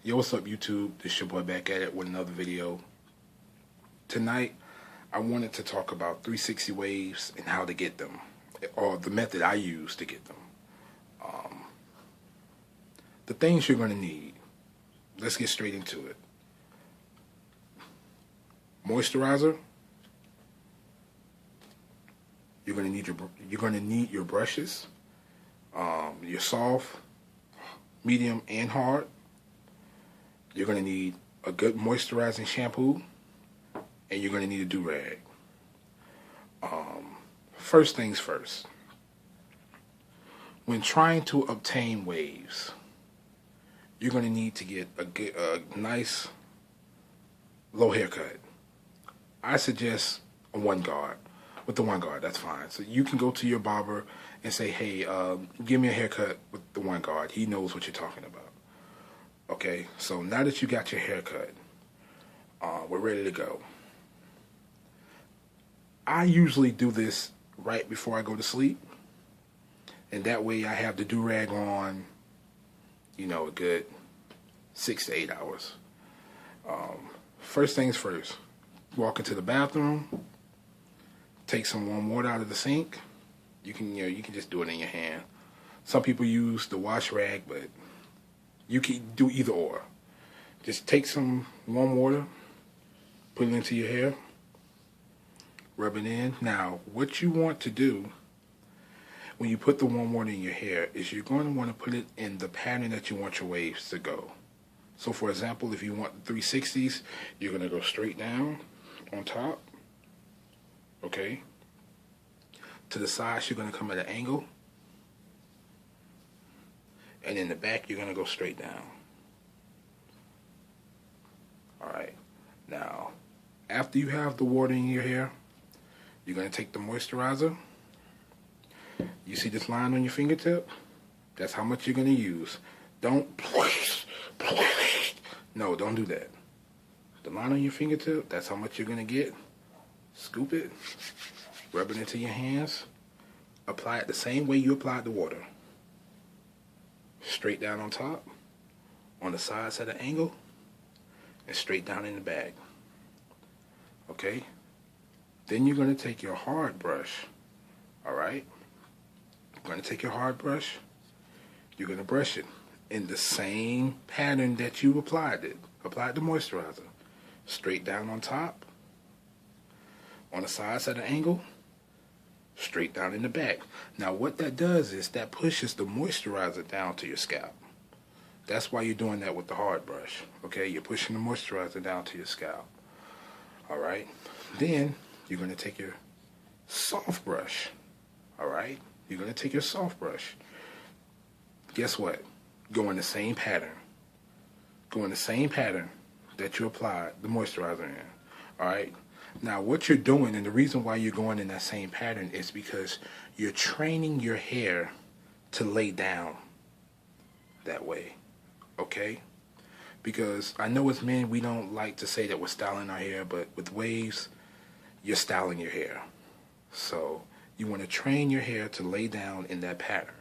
Yo, what's up, YouTube? This your boy back at it with another video. Tonight, I wanted to talk about 360 waves and how to get them, or the method I use to get them. The things you're going to need. Let's get straight into it. Moisturizer. You're going to need your brushes, your soft, medium, and hard. You're going to need a good moisturizing shampoo, and you're going to need a do-rag. First things first. When trying to obtain waves, you're going to need to get a nice low haircut. I suggest a one guard. With the one guard, that's fine. So you can go to your barber and say, hey, give me a haircut with the one guard. He knows what you're talking about. Okay, so now that you got your haircut, we're ready to go. I usually do this right before I go to sleep, and that way I have the do-rag on, a good 6 to 8 hours. First things first, walk into the bathroom, take some warm water out of the sink. You can just do it in your hand. Some people use the wash rag, but you can do either or. Just take some warm water, put it into your hair, rub it in. Now, what you want to do when you put the warm water in your hair is you're going to want to put it in the pattern that you want your waves to go. So, for example, if you want the 360s, you're going to go straight down on top. Okay? To the sides, you're going to come at an angle. And in the back, you're going to go straight down. Alright. Now, after you have the water in your hair, you're going to take the moisturizer. You see this line on your fingertip? That's how much you're going to use. No, don't do that. The line on your fingertip, that's how much you're going to get. Scoop it. Rub it into your hands. Apply it the same way you applied the water. Straight down on top, on the sides at an angle, and straight down in the bag. Okay? Then you're going to take your hard brush. Alright? You're going to take your hard brush. You're going to brush it in the same pattern that you applied it. Applied the moisturizer. Straight down on top, on the sides at an angle, straight down in the back. Now what that does is that pushes the moisturizer down to your scalp. That's why you're doing that with the hard brush. Okay, you're pushing the moisturizer down to your scalp. Alright, then you're going to take your soft brush. Alright, you're going to take your soft brush. Guess what? Go in the same pattern. Go in the same pattern that you applied the moisturizer in. Alright? Now, what you're doing, and the reason why you're going in that same pattern is because you're training your hair to lay down that way, okay? Because I know as men, we don't like to say that we're styling our hair, but with waves, you're styling your hair. So you want to train your hair to lay down in that pattern,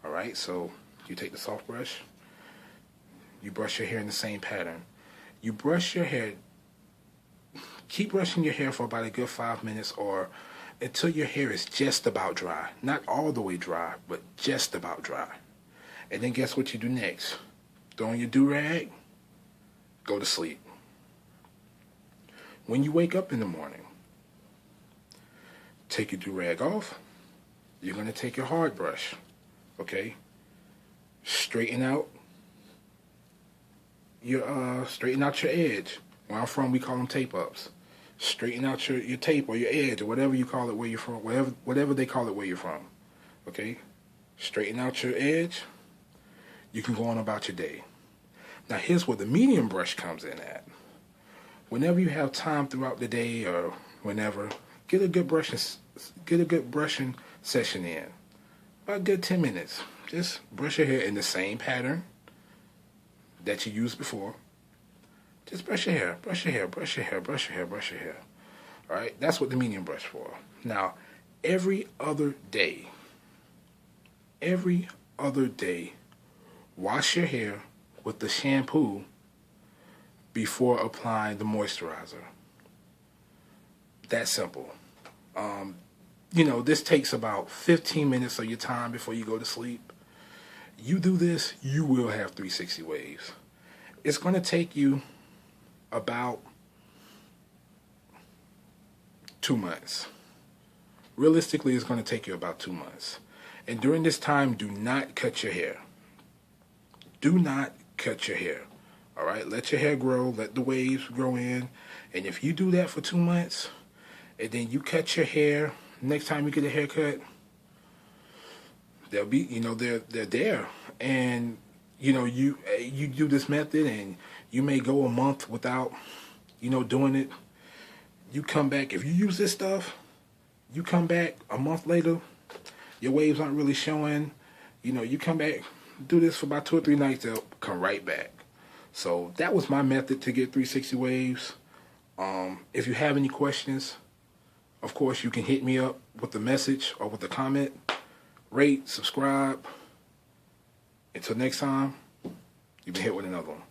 all right? So you take the soft brush, you brush your hair in the same pattern. You brush your hair. Keep brushing your hair for about a good 5 minutes or until your hair is just about dry. Not all the way dry, but just about dry. And then guess what you do next? Throw on your do-rag, go to sleep. When you wake up in the morning, take your do-rag off. You're going to take your hard brush, okay? Straighten out your edge. Where I'm from, we call them tape-ups. Straighten out your tape or your edge or whatever you call it where you're from, whatever they call it where you're from. Okay? Straighten out your edge. You can go on about your day. Now here's where the medium brush comes in at. Whenever you have time throughout the day or whenever, get a good brushing session in. About a good 10 minutes. Just brush your hair in the same pattern that you used before. Just brush your hair, brush your hair, brush your hair, brush your hair, brush your hair. All right? That's what the medium brush for. Now, every other day, wash your hair with the shampoo before applying the moisturizer. That simple. This takes about 15 minutes of your time before you go to sleep. You do this, you will have 360 waves. It's going to take you about 2 months. Realistically, it's going to take you about 2 months. And during this time, do not cut your hair. Do not cut your hair. All right? Let your hair grow. Let the waves grow in. And if you do that for 2 months, and then you cut your hair, next time you get a haircut, they'll be, they're there. And, you do this method and you may go a month without, doing it. You come back, if you use this stuff, you come back a month later, your waves aren't really showing. You come back, do this for about 2 or 3 nights, they'll come right back. So that was my method to get 360 waves. If you have any questions, of course, you can hit me up with a message or with a comment. Rate, subscribe. Until next time, you've been hit with another one.